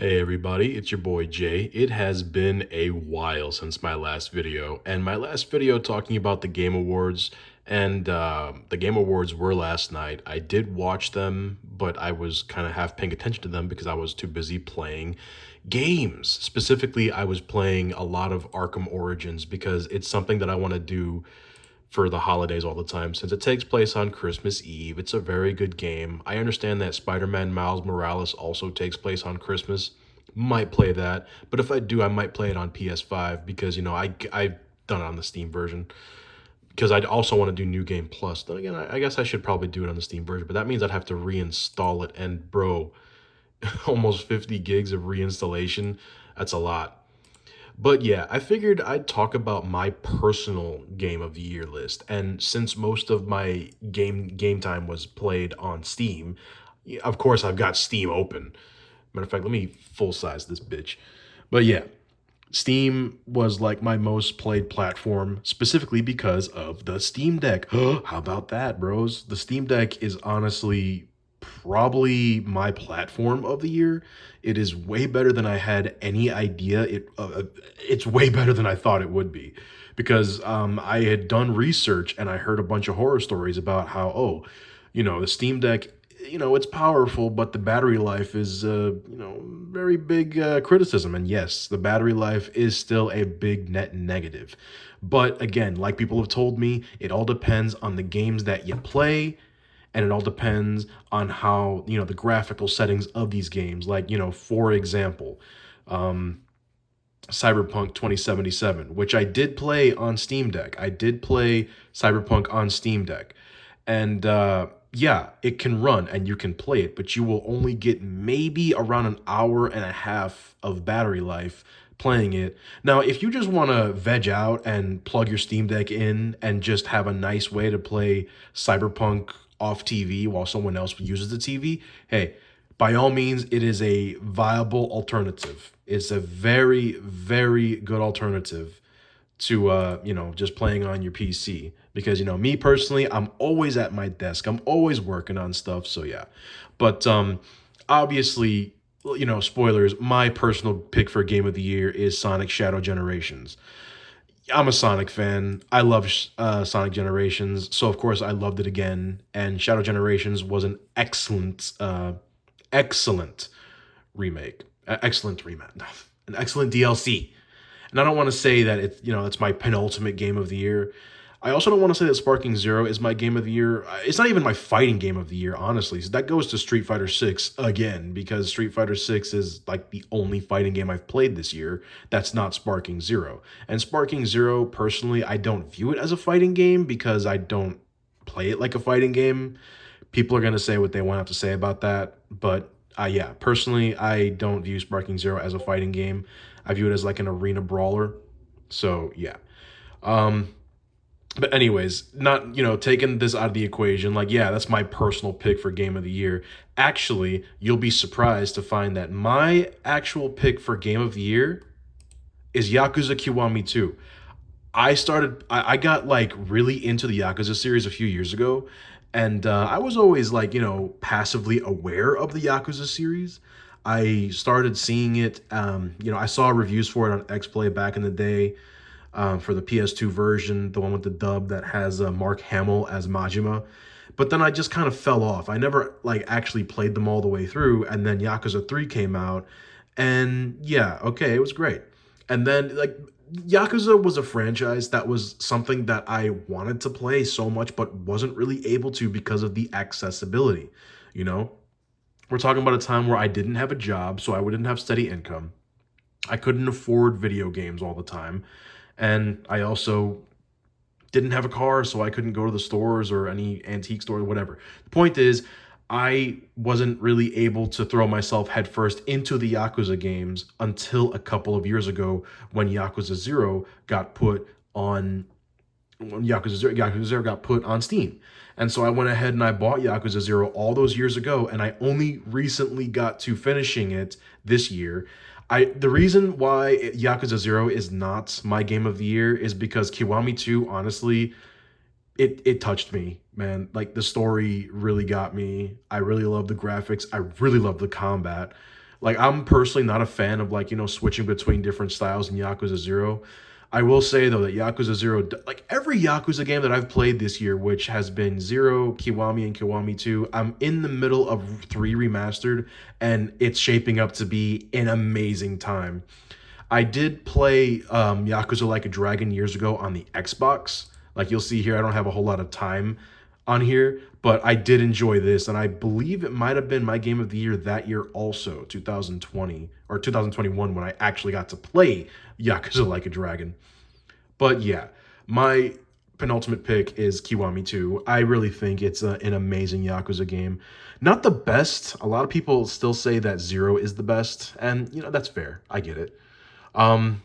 Hey everybody, it's your boy Jay. It has been a while since my last video, and my last video talking about the Game Awards, and the Game Awards were last night. I did watch them, but I was kind of half paying attention to them because I was too busy playing games. Specifically, I was playing a lot of Arkham Origins because it's something that I want to do for the holidays all the time since it takes place on Christmas Eve. It's a very good game. I understand that Spider-Man Miles Morales also takes place on Christmas. Might play that, but if I do, I might play it on PS5 because I've done it on the Steam version because I'd also want to do New Game Plus. Then again, I guess I should probably do it on the Steam version, but that means I'd have to reinstall it, and bro, almost 50 gigs of reinstallation. That's a lot. But yeah, I figured I'd talk about my personal game of the year list. And since most of my game time was played on Steam, of course I've got Steam open. Matter of fact, let me full size this bitch. But yeah, Steam was like my most played platform specifically because of the Steam Deck. How about that, bros? The Steam Deck is honestly probably my platform of the year. It is way better than I had any idea. It's way better than I thought it would be because I had done research and I heard a bunch of horror stories about how the Steam Deck, it's powerful, but the battery life is, very big criticism. And yes, the battery life is still a big net negative. But again, like people have told me, it all depends on the games that you play, and it all depends on how, the graphical settings of these games. Like, for example, Cyberpunk 2077, which I did play on Steam Deck. I did play Cyberpunk on Steam Deck. And yeah, it can run and you can play it, but you will only get maybe around an hour and a half of battery life playing it. Now, if you just want to veg out and plug your Steam Deck in and just have a nice way to play Cyberpunk off TV while someone else uses the TV, hey, by all means, it is a viable alternative. It's a very, very good alternative to just playing on your PC, because me personally, I'm always at my desk. I'm always working on stuff, so yeah. But obviously, spoilers, my personal pick for game of the year is Sonic Shadow Generations. I'm a Sonic fan. I love Sonic Generations, so of course I loved it again. And Shadow Generations was an excellent remake, excellent remake, an excellent DLC. And I don't want to say that it's my penultimate game of the year. I also don't want to say that Sparking Zero is my game of the year. It's not even my fighting game of the year, honestly. So that goes to Street Fighter 6 again, because Street Fighter 6 is like the only fighting game I've played this year that's not Sparking Zero. And Sparking Zero, personally, I don't view it as a fighting game because I don't play it like a fighting game. People are going to say what they want to have to say about that, but yeah, personally, I don't view Sparking Zero as a fighting game. I view it as like an arena brawler. So yeah. Um, but anyways, not taking this out of the equation, like yeah, that's my personal pick for game of the year. Actually, you'll be surprised to find that my actual pick for game of the year is Yakuza Kiwami 2. I got like really into the Yakuza series a few years ago, and I was always like, passively aware of the Yakuza series. I started seeing it, I saw reviews for it on XPlay back in the day, for the PS2 version, the one with the dub that has Mark Hamill as Majima. But then I just kind of fell off. I never like actually played them all the way through, and then Yakuza 3 came out, and yeah, okay, it was great. And then like Yakuza was a franchise that was something that I wanted to play so much but wasn't really able to because of the accessibility, you know? We're talking about a time where I didn't have a job, so I didn't have steady income. I couldn't afford video games all the time. And I also didn't have a car, so I couldn't go to the stores or any antique store or whatever. The point is, I wasn't really able to throw myself headfirst into the Yakuza games until a couple of years ago when Yakuza Zero got put on when Yakuza Zero got put on Steam. And so I went ahead and I bought Yakuza Zero all those years ago, and I only recently got to finishing it this year. The reason why Yakuza Zero is not my game of the year is because Kiwami 2, honestly, it touched me, man. Like the story really got me. I really love the graphics. I really love the combat. Like I'm personally not a fan of like, switching between different styles in Yakuza 0. I will say though that Yakuza 0, like every Yakuza game that I've played this year, which has been 0, Kiwami and Kiwami 2, I'm in the middle of 3 remastered and it's shaping up to be an amazing time. I did play Yakuza Like a Dragon years ago on the Xbox. Like you'll see here, I don't have a whole lot of time on here, but I did enjoy this, and I believe it might have been my game of the year that year also, 2020 or 2021, when I actually got to play Yakuza Like a Dragon. But yeah, my penultimate pick is Kiwami 2. I really think it's an amazing Yakuza game. Not the best. A lot of people still say that 0 is the best, and that's fair. I get it. Um,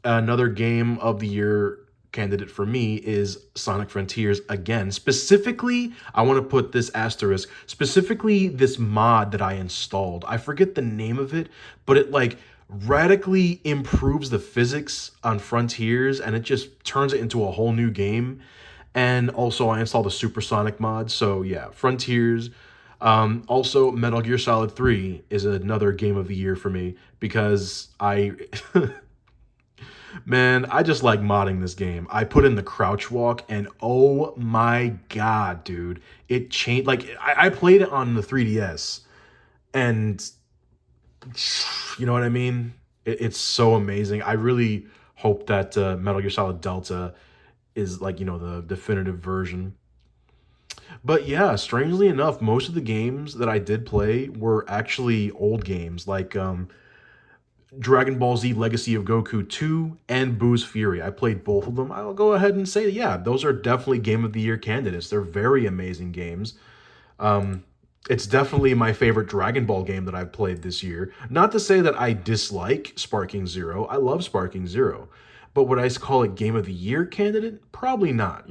Another game of the year candidate for me is Sonic Frontiers again. Specifically, I want to put this asterisk, specifically this mod that I installed. I forget the name of it, but it like radically improves the physics on Frontiers and it just turns it into a whole new game. And also I installed a Supersonic mod. So yeah, Frontiers. Also, Metal Gear Solid 3 is another game of the year for me because I Man, I just like modding this game. I put in the crouch walk, and oh my god, dude, it changed. Like I played it on the 3DS, and you know what I mean. It's so amazing. I really hope that Metal Gear Solid Delta is like the definitive version. But yeah, strangely enough, most of the games that I did play were actually old games, like Dragon Ball Z Legacy of Goku 2 and Boo's Fury. I played both of them. I'll go ahead and say, yeah, those are definitely Game of the Year candidates. They're very amazing games. Um, it's definitely my favorite Dragon Ball game that I've played this year. Not to say that I dislike Sparking Zero. I love Sparking Zero. But would I call it Game of the Year candidate? Probably not.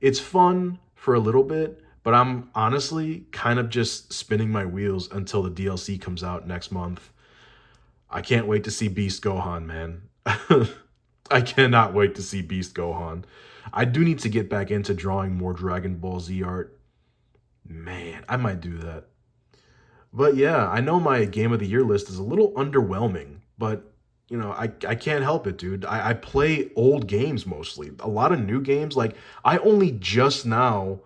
It's fun for a little bit, but I'm honestly kind of just spinning my wheels until the DLC comes out next month. I can't wait to see Beast Gohan, man. I cannot wait to see Beast Gohan. I do need to get back into drawing more Dragon Ball Z art. Man, I might do that. But yeah, I know my game of the year list is a little underwhelming, but I can't help it, dude. I play old games mostly. A lot of new games. Like I only just now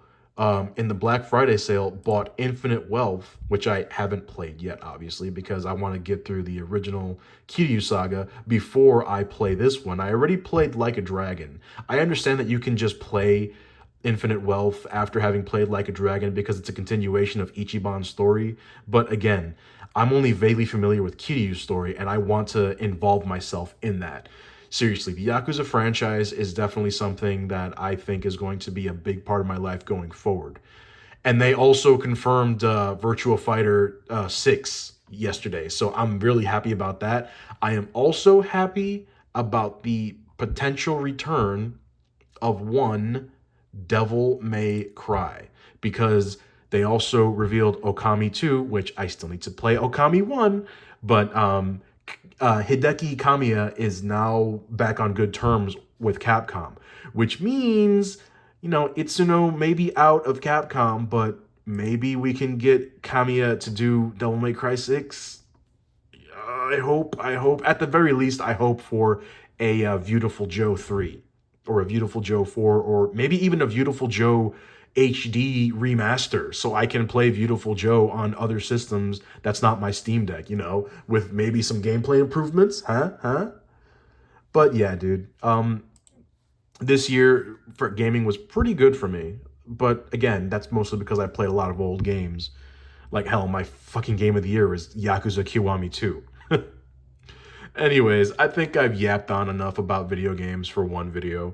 in the Black Friday sale bought Infinite Wealth, which I haven't played yet, obviously, because I want to get through the original Kiryu saga before I play this one. I already played Like a Dragon. I understand that you can just play Infinite Wealth after having played Like a Dragon because it's a continuation of Ichiban's story. But again, I'm only vaguely familiar with Kiryu's story and I want to involve myself in that. Seriously, the Yakuza franchise is definitely something that I think is going to be a big part of my life going forward. And they also confirmed Virtua Fighter 6 yesterday. So I'm really happy about that. I am also happy about the potential return of one Devil May Cry because they also revealed Okami 2, which I still need to play Okami 1, but Hideki Kamiya is now back on good terms with Capcom, which means, Itsuno may be out of Capcom, but maybe we can get Kamiya to do Devil May Cry 6. I hope, at the very least, I hope for a Beautiful Joe 3 or a Beautiful Joe 4 or maybe even a Beautiful Joe HD remaster so I can play Beautiful Joe on other systems that's not my Steam Deck, with maybe some gameplay improvements, huh? But yeah, dude. This year for gaming was pretty good for me. But again, that's mostly because I played a lot of old games. Like hell, my fucking game of the year is Yakuza Kiwami 2. Anyways, I think I've yapped on enough about video games for one video.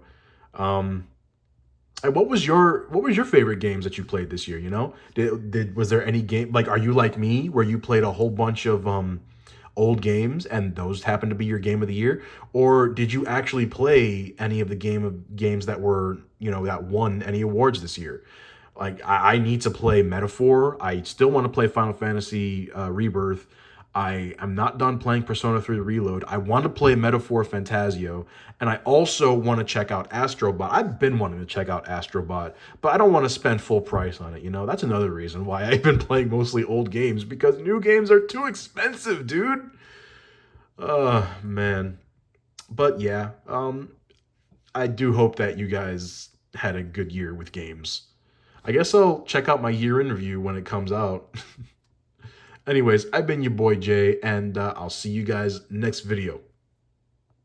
Um, what was your favorite games that you played this year? Did was there any game like are you like me where you played a whole bunch of old games and those happened to be your game of the year, or did you actually play any of the games that were that won any awards this year? Like I need to play Metaphor. I still want to play Final Fantasy Rebirth. I am not done playing Persona 3 Reload. I want to play Metaphor Fantasio, and I also want to check out Astrobot. I've been wanting to check out Astrobot, but I don't want to spend full price on it, you know? That's another reason why I've been playing mostly old games, because new games are too expensive, dude. Man. But yeah, I do hope that you guys had a good year with games. I guess I'll check out my year in review when it comes out. Anyways, I've been your boy Jay, and I'll see you guys next video.